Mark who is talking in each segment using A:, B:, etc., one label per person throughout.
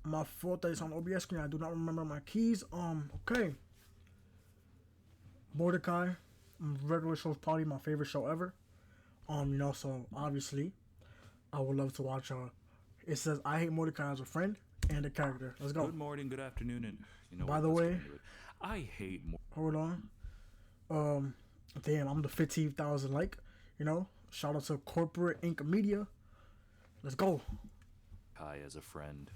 A: My fault that it's on OBS screen. I do not remember my keys. Okay. Mordecai, regular show is probably my favorite show ever. So obviously, I would love to watch. It says I hate Mordecai as a friend and a character. Let's go.
B: Good morning, good afternoon, and you know
A: By
B: what?
A: the
B: Let's get
A: way,
B: into it. I hate
A: hold on. Damn, I'm the 15,000 like. Shout out to Corporate Inc. Media. Let's go.
B: Mordecai as a friend.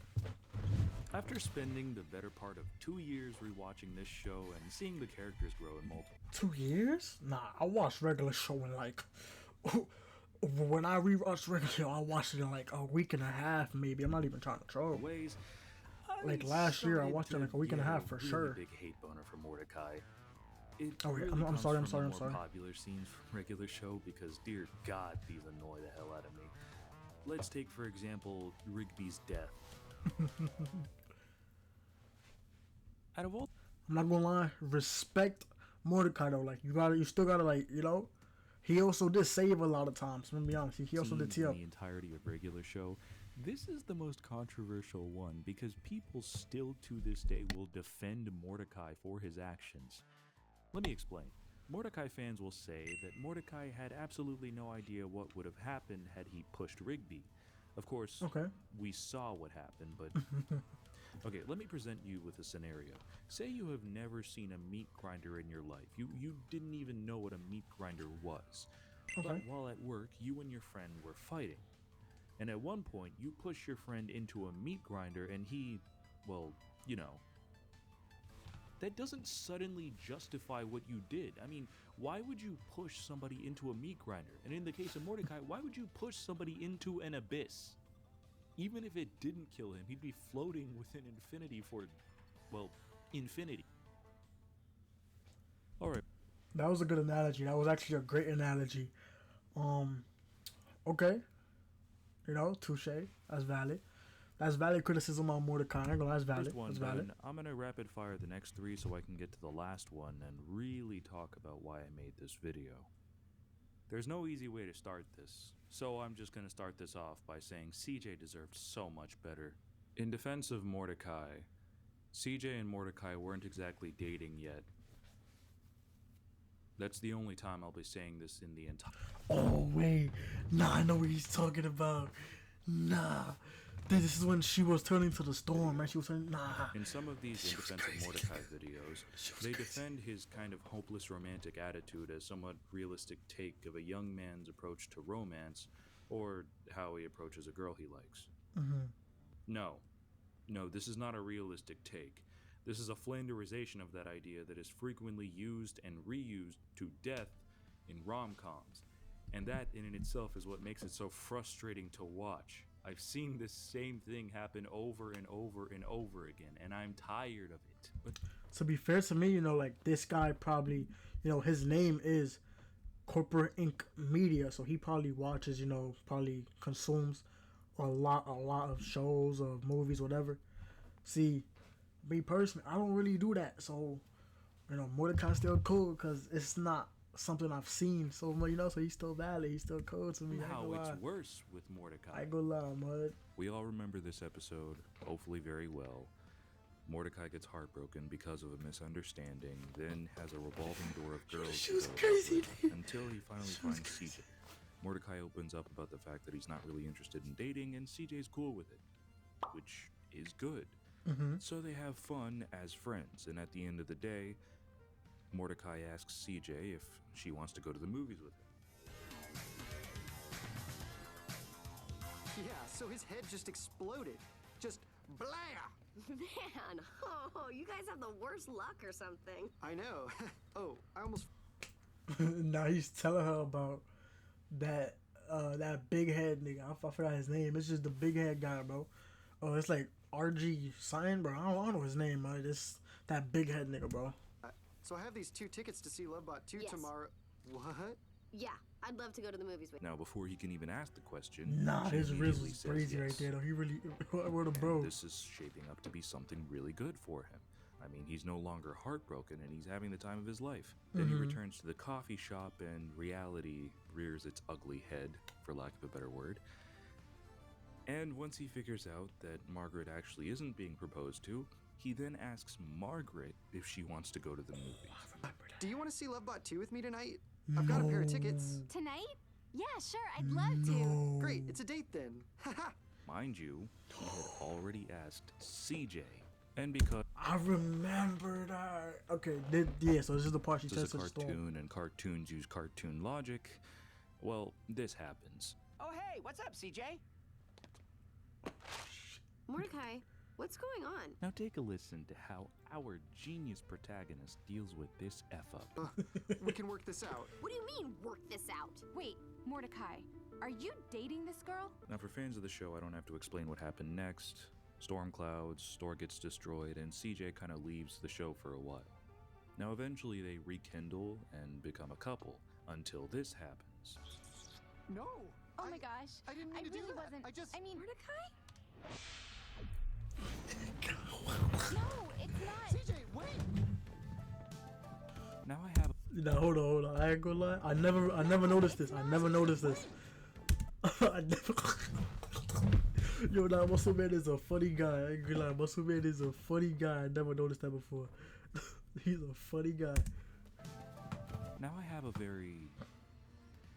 B: After spending the better part of 2 years rewatching this show and seeing the characters grow in multiple
A: 2 years? Nah, I watched regular show in like. When I rewatched regular show, I watched it in like a week and a half, maybe. I'm not even trying to troll.
B: ways,
A: Like last year, I watched it like a week and a half for
B: really
A: sure.
B: Big hate boner for Mordecai. It
A: Oh, yeah,
B: really
A: I'm
B: comes
A: sorry, I'm
B: from
A: sorry,
B: the
A: I'm
B: more
A: sorry.
B: popular scenes from regular show because, dear God, these annoy the hell out of me. Let's take, for example, Rigby's death. Out of all
A: I'm not gonna lie, respect Mordecai though. Like you still gotta like, he also did save a lot of times. I'm gonna be honest, he also did
B: scenes
A: tee
B: in
A: up.
B: the entirety of regular show, this is the most controversial one because people still to this day will defend Mordecai for his actions. Let me explain. Mordecai fans will say that Mordecai had absolutely no idea what would have happened had he pushed Rigby. Of course,
A: Okay.
B: we saw what happened, but... Okay, let me present you with a scenario. Say you have never seen a meat grinder in your life. You didn't even know what a meat grinder was. But
A: Okay.
B: while at work, you and your friend were fighting. And at one point, you push your friend into a meat grinder and he, well, that doesn't suddenly justify what you did. I mean, why would you push somebody into a meat grinder? And in the case of Mordecai, why would you push somebody into an abyss? Even if it didn't kill him, he'd be floating within infinity for, well, infinity. Alright.
A: That was a good analogy. That was actually a great analogy. Okay. Touche. That's valid. That's valid criticism on Mordecai. I'm gonna. That's valid.
B: First one
A: That's valid.
B: done. I'm gonna rapid fire the next three so I can get to the last one and really talk about why I made this video. There's no easy way to start this, so I'm just gonna start this off by saying CJ deserved so much better. In defense of Mordecai, CJ and Mordecai weren't exactly dating yet. That's the only time I'll be saying this in the entire...
A: Oh wait, nah, I know what he's talking about. Nah, this is when she was turning to the storm, and she was saying, nah.
B: In some of these In Defense of Mordecai videos, they defend his kind of hopeless romantic attitude as somewhat realistic take of a young man's approach to romance, or how he approaches a girl he likes. No, this is not a realistic take. This is a flanderization of that idea that is frequently used and reused to death in rom-coms. And that in itself is what makes it so frustrating to watch. I've seen this same thing happen over and over and over again, and I'm tired of it. But
A: To be fair to me, this guy probably, his name is Corporate Inc. Media, so he probably watches, probably consumes a lot of shows or movies, whatever. See, me personally, I don't really do that, so Mordecai's still cool because it's not something I've seen, so so he's still valid, he's still cool to me.
B: how it's worse with Mordecai.
A: I go lie, mud.
B: We all remember this episode, hopefully very well. Mordecai gets heartbroken because of a misunderstanding, then has a revolving door of girls
A: She was
B: to go
A: crazy,
B: with,
A: dude.
B: until he finally finds CJ. Mordecai opens up about the fact that he's not really interested in dating, and CJ's cool with it, which is good. So they have fun as friends, and at the end of the day, Mordecai asks CJ if she wants to go to the movies with him.
C: Yeah, so his head just exploded. Just blah!
D: Man, oh, you guys have the worst luck or something.
C: I know. Oh, I almost...
A: Now he's telling her about that big head nigga. I forgot his name. It's just the big head guy, bro. Oh, it's like RG Sign, bro. I don't know his name, man. It's that big head nigga, bro.
C: So I have these 2 tickets to see Lovebot 2
D: Yes.
C: tomorrow. What?
D: Yeah, I'd love to go to the movies with you.
B: Now, before he can even ask the question,
A: Nah,
B: she
A: his wrist
B: immediately
A: is
B: says
A: crazy
B: yes.
A: right there, though. He really, what a bro.
B: This is shaping up to be something really good for him. I mean, he's no longer heartbroken and he's having the time of his life. Then he returns to the coffee shop and reality rears its ugly head, for lack of a better word. And once he figures out that Margaret actually isn't being proposed to, he then asks Margaret if she wants to go to the movies.
C: Do you want to see Lovebot 2 with me tonight? I've got a pair of tickets.
E: Tonight? Yeah, sure, I'd love to.
C: Great, it's a date then. Haha.
B: Mind you, he had already asked CJ, and because
A: I remember that. Okay, yeah. So this is the part she
B: it's
A: says
B: a
A: to the storm.
B: cartoon and cartoons use cartoon logic, well, this happens.
F: Oh, hey, what's up, CJ?
D: Mordecai, what's going on?
B: Now take a listen to how our genius protagonist deals with this F-up.
C: We can work this out.
D: What do you mean, work this out?
E: Wait, Mordecai, are you dating this girl?
B: Now for fans of the show, I don't have to explain what happened next. Storm clouds, store gets destroyed, and CJ kind of leaves the show for a while. Now eventually they rekindle and become a couple, until this happens.
C: No.
E: Oh my gosh.
C: I didn't mean to do
E: really
C: that.
E: wasn't. I mean,
D: Mordecai?
E: no, it's not.
C: CJ, wait.
B: Now I have
A: Now hold on. I ain't gonna lie. I never noticed this. I never noticed this. I never. Yo, nah, Muscle Man is a funny guy. I ain't gonna lie. Muscle Man is a funny guy. I never noticed that before. He's a funny guy.
B: Now I have a very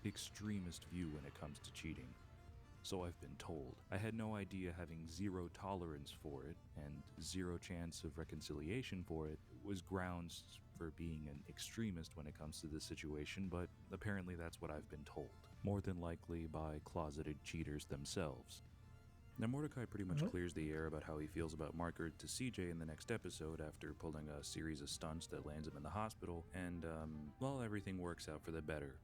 B: extremist view when it comes to cheating. So I've been told. I had no idea having zero tolerance for it and zero chance of reconciliation for it was grounds for being an extremist when it comes to this situation, but apparently that's what I've been told. More than likely by closeted cheaters themselves. Now Mordecai pretty much clears the air about how he feels about Margaret to CJ in the next episode after pulling a series of stunts that lands him in the hospital, and well, everything works out for the better.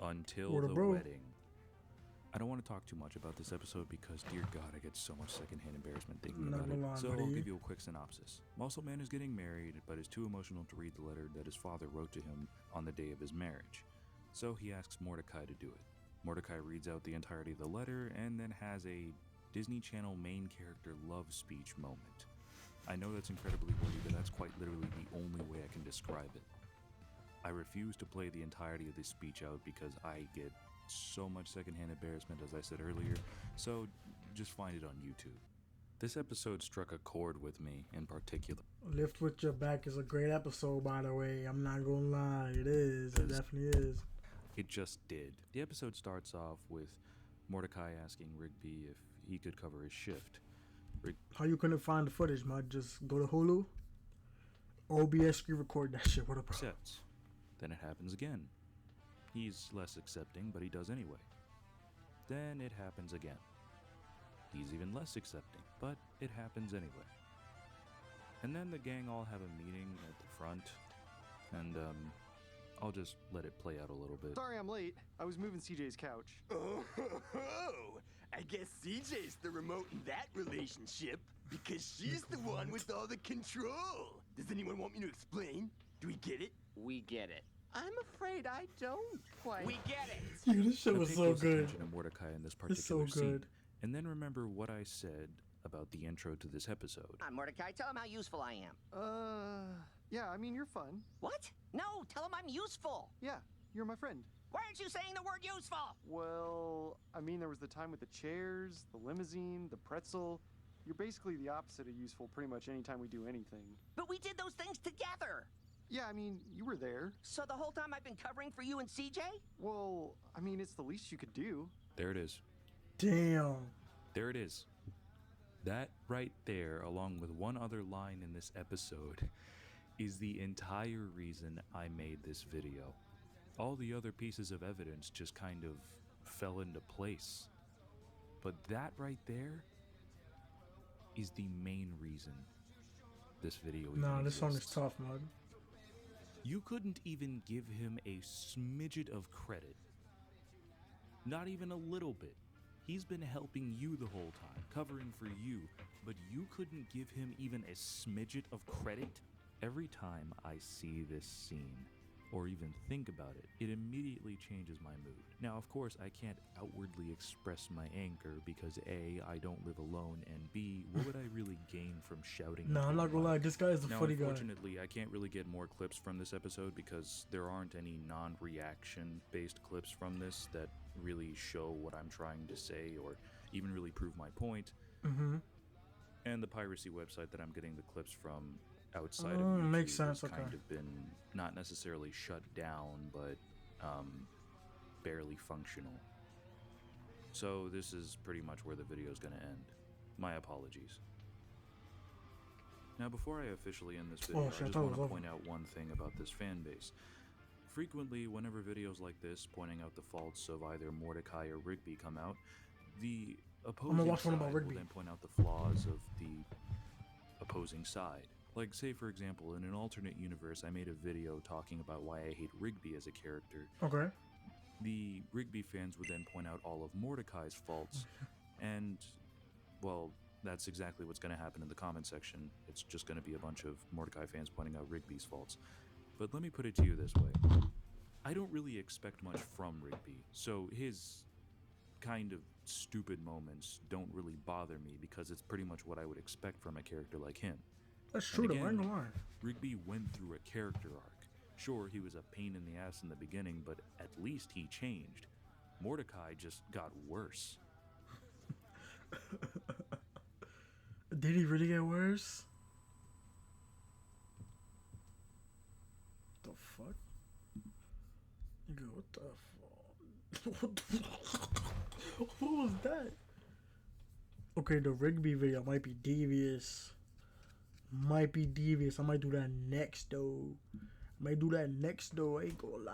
B: Until the wedding. I don't want to talk too much about this episode because, dear God, I get so much secondhand embarrassment thinking about it. So I'll give you a quick synopsis. Muscle Man is getting married, but is too emotional to read the letter that his father wrote to him on the day of his marriage. So he asks Mordecai to do it. Mordecai reads out the entirety of the letter and then has a Disney Channel main character love speech moment. I know that's incredibly wordy, but that's quite literally the only way I can describe it. I refuse to play the entirety of this speech out because I get so much secondhand embarrassment, as I said earlier, so just find it on YouTube. This episode struck a chord with me in particular.
A: Lift With Your Back is a great episode, by the way. I'm not gonna lie. It is. It definitely is.
B: It just did. The episode starts off with Mordecai asking Rigby if he could cover his shift.
A: How you couldn't find the footage, man? Just go to Hulu. OBS screen record that shit. What a problem.
B: Accepts. Then it happens again. He's less accepting, but he does anyway. Then it happens again. He's even less accepting, but it happens anyway. And then the gang all have a meeting at the front, and I'll just let it play out a little bit.
C: Sorry I'm late. I was moving CJ's couch.
G: Oh, ho, ho. I guess CJ's the remote in that relationship because she's the one with all the control. Does anyone want me to explain? Do we get it?
F: We get it.
G: I'm afraid I don't quite.
F: We get it.
A: Dude, this shit
B: Now
A: was
B: pay
A: so
B: close
A: good.
B: attention to Mordecai in this
A: It's so
B: particular scene,
A: good.
B: and then remember what I said about the intro to this episode.
F: Come on, Mordecai, tell him how useful I am.
C: Yeah, I mean, you're fun.
F: What? No, tell him I'm useful.
C: Yeah, you're my friend.
F: Why aren't you saying the word useful?
C: Well, I mean, there was the time with the chairs, the limousine, the pretzel. You're basically the opposite of useful pretty much anytime we do anything.
F: But we did those things together.
C: Yeah, I mean, you were there.
F: So the whole time I've been covering for you and CJ?
C: Well, I mean, it's the least you could do.
B: There it is.
A: Damn.
B: There it is. That right there, along with one other line in this episode, is the entire reason I made this video. All the other pieces of evidence just kind of fell into place. But that right there is the main reason this video even
A: Nah, this song is
B: exists.
A: tough, man.
B: You couldn't even give him a smidget of credit. Not even a little bit. He's been helping you the whole time, covering for you, but you couldn't give him even a smidget of credit? Every time I see this scene, or even think about it, it immediately changes my mood. Now, of course, I can't outwardly express my anger because A, I don't live alone, and B, what would I really gain from shouting?
A: Nah,
B: into
A: I'm not
B: the
A: gonna lie.
B: mic?
A: This guy is a
B: Now,
A: funny guy.
B: unfortunately, I can't really get more clips from this episode because there aren't any non-reaction based clips from this that really show what I'm trying to say or even really prove my point.
A: Mm-hmm.
B: And the piracy website that I'm getting the clips from outside of
A: Oh,
B: YouTube
A: makes sense,
B: has kind
A: okay.
B: of been not necessarily shut down, but barely functional. So this is pretty much where the video is going to end. My apologies. Now, before I officially end this video,
A: Oh,
B: I
A: shit, I
B: just
A: thought it
B: want to
A: was over.
B: point out one thing about this fan base. Frequently, whenever videos like this pointing out the faults of either Mordecai or Rigby come out, the opposing
A: watch one
B: side
A: about
B: will
A: Rigby.
B: then point out the flaws of the opposing side. Like, say for example, in an alternate universe, I made a video talking about why I hate Rigby as a character.
A: Okay.
B: The Rigby fans would then point out all of Mordecai's faults, and, well, that's exactly what's going to happen in the comment section. It's just going to be a bunch of Mordecai fans pointing out Rigby's faults. But let me put it to you this way. I don't really expect much from Rigby, so his kind of stupid moments don't really bother me because it's pretty much what I would expect from a character like him.
A: That's true, though. I ain't
B: again,
A: gonna lie.
B: Rigby went through a character arc. Sure, he was a pain in the ass in the beginning, but at least he changed. Mordecai just got worse.
A: Did he really get worse? The fuck? Nigga, what the fuck? What the fuck? What was that? Okay, the Rigby video might be devious. I might do that next though. I ain't gonna lie.